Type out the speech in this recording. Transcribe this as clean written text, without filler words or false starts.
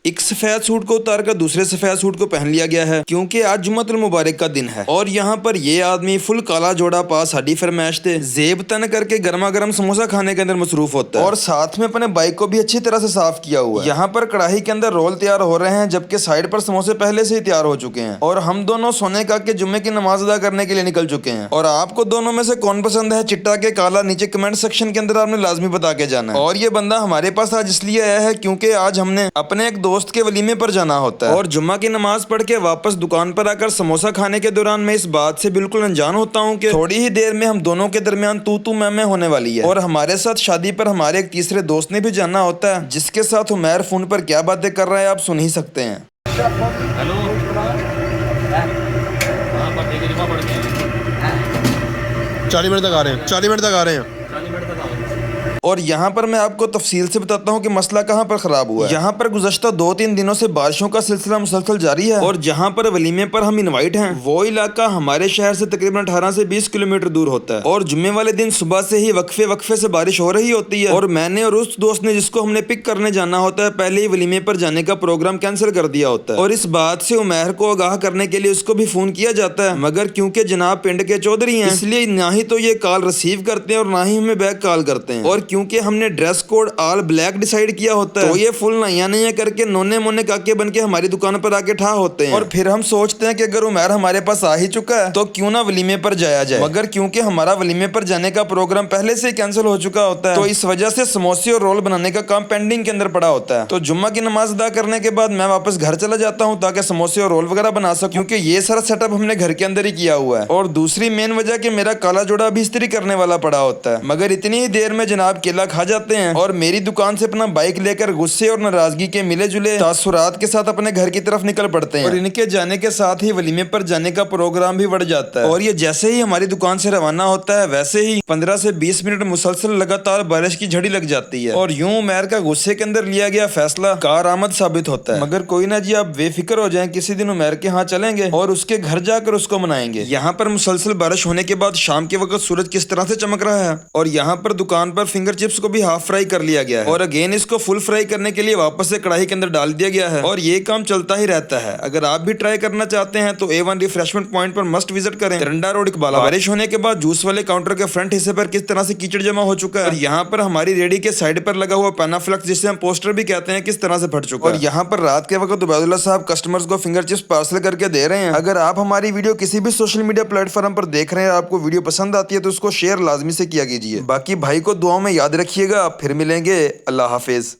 ایک سفید سوٹ کو اتار کر دوسرے سفید سوٹ کو پہن لیا گیا ہے کیونکہ آج جمعۃ المبارک کا دن ہے، اور یہاں پر یہ آدمی فل کالا جوڑا پاس ہڈی فرمائش تھے زیب تن کر کے گرما گرم سموسا کھانے کے اندر مصروف ہوتا ہے، اور ساتھ میں اپنے بائک کو بھی اچھی طرح سے صاف کیا ہوا ہے۔ یہاں پر کڑاہی کے اندر رول تیار ہو رہے ہیں جبکہ سائڈ پر سموسے پہلے سے ہی تیار ہو چکے ہیں، اور ہم دونوں سونے کا کے جمعے کی نماز ادا کرنے کے لیے نکل چکے ہیں۔ اور آپ کو دونوں میں سے کون پسند ہے، چٹا کے کالا؟ نیچے کمنٹ سیکشن کے اندر آپ نے لازمی بتا کے جانا ہے۔ اور یہ بندہ ہمارے پاس آج اس لیے آیا ہے کیونکہ آج ہم نے اپنے ایک دوست کے ولیمے پر جانا ہوتا ہے، اور جمعہ کی نماز پڑھ کے واپس دکان پر آ کر سموسا کھانے کے دوران میں اس بات سے بالکل انجان ہوتا ہوں کہ تھوڑی ہی دیر میں ہم دونوں کے درمیان تو میں ہونے والی ہے، اور ہمارے ساتھ شادی پر ہمارے ایک تیسرے دوست نے بھی جانا ہوتا ہے جس کے ساتھ عمیر فون پر کیا باتیں کر رہا ہے آپ سن ہی سکتے ہیں۔ ہیلو 40 منٹ تک آ رہے ہیں 40 منٹ تک آ رہے ہیں۔ اور یہاں پر میں آپ کو تفصیل سے بتاتا ہوں کہ مسئلہ کہاں پر خراب ہوا ہے۔ یہاں پر گزشتہ 2-3 دنوں سے بارشوں کا سلسلہ مسلسل جاری ہے، اور جہاں پر ولیمے پر ہم انوائٹ ہیں وہ علاقہ ہمارے شہر سے تقریباً 18 سے 20 کلومیٹر دور ہوتا ہے، اور جمعے والے دن صبح سے ہی وقفے سے بارش ہو رہی ہوتی ہے، اور میں نے اور اس دوست نے جس کو ہم نے پک کرنے جانا ہوتا ہے پہلے ہی ولیمے پر جانے کا پروگرام کینسل کر دیا ہوتا ہے، اور اس بات سے عمیر کو آگاہ کرنے کے لیے اس کو بھی فون کیا جاتا ہے، مگر کیونکہ جناب پنڈ کے چودھری ہیں اس لیے نہ ہی تو یہ کال ریسیو کرتے ہیں اور نہ ہی ہمیں بیک کال کرتے ہیں، اور کیونکہ ہم نے ڈریس کوڈ آل بلیک ڈیسائیڈ کیا ہوتا ہے تو یہ فل نیا کر کے نونے مونے کاکے بن کے ہماری دکان پر آ کے ٹھا ہوتے ہیں، اور پھر ہم سوچتے ہیں کہ اگر عمیر ہمارے پاس آ ہی چکا ہے تو کیوں نہ ولیمے پر جایا جائے، مگر کیونکہ ہمارا ولیمے پر جانے کا پروگرام پہلے سے ہی کینسل ہو چکا ہوتا ہے تو اس وجہ سے سموسے اور رول بنانے کا کام پینڈنگ کے اندر پڑا ہوتا ہے۔ تو جمعہ کی نماز ادا کرنے کے بعد میں واپس گھر چلا جاتا ہوں تاکہ سموسے اور رول وغیرہ بنا سکوں، کیونکہ یہ سارا سیٹ اپ ہم نے گھر کے اندر ہی کیا ہوا ہے، اور دوسری مین وجہ کہ میرا کالا جوڑا بھی استری کرنے والا پڑا ہوتا ہے، مگر اتنی ہی دیر میں جناب کیلا کھا جاتے ہیں اور میری دکان سے اپنا بائک لے کر غصے اور ناراضگی کے ملے جلے تاثرات کے ساتھ اپنے گھر کی طرف نکل پڑتے ہیں، اور ان کے جانے کے ساتھ ہی ولیمے پر جانے کا پروگرام بھی بڑھ جاتا ہے، اور یہ جیسے ہی ہماری دکان سے روانہ ہوتا ہے ویسے ہی 15 سے 20 منٹ مسلسل لگاتار بارش کی جھڑی لگ جاتی ہے، اور یوں عمیر کا غصے کے اندر لیا گیا فیصلہ کارآمد ثابت ہوتا ہے۔ مگر کوئی نہ جی، آپ بے فکر ہو جائیں، کسی دن عمیر کے ہاں چلیں گے اور اس کے گھر جا کر اس کو منائیں گے۔ یہاں پر مسلسل بارش ہونے کے بعد شام کے وقت سورج کس طرح سے چمک رہا ہے، اور یہاں پر دکان پر فنگر چپس کو بھی ہاف فرائی کر لیا گیا ہے، اور اگین اس کو فل فرائی کرنے کے لیے واپس سے کڑاہی کے اندر ڈال دیا گیا ہے، اور یہ کام چلتا ہی رہتا ہے۔ اگر آپ بھی ٹرائی کرنا چاہتے ہیں تو A1 ریفریشمنٹ پوائنٹ پر مسٹ وزٹ کریں، ترنڈا روڈ اقبالہ۔ بارش ہونے کے بعد جوس والے کاؤنٹر کے فرنٹ حصے پر کس طرح سے کیچڑ جمع ہو چکا ہے، اور یہاں پر ہماری ریڈی کے سائڈ پر لگا ہوا پینافلکس جسے ہم پوسٹر بھی کہتے ہیں کس طرح سے پھٹ چکا ہے، اور یہاں پر رات کے وقت عبید اللہ صاحب کسٹمرز کو فنگر چپس پارسل کر کے دے رہے ہیں۔ اگر آپ ہماری ویڈیو کسی بھی سوشل میڈیا پلیٹ فارم پر دیکھ رہے ہیں اور آپ کو ویڈیو پسند آتی ہے تو اس کو شیئر لازمی سے کیا کیجیے۔ باقی بھائی کو دعاؤں میں یاد رکھیے گا، پھر ملیں گے، اللہ حافظ۔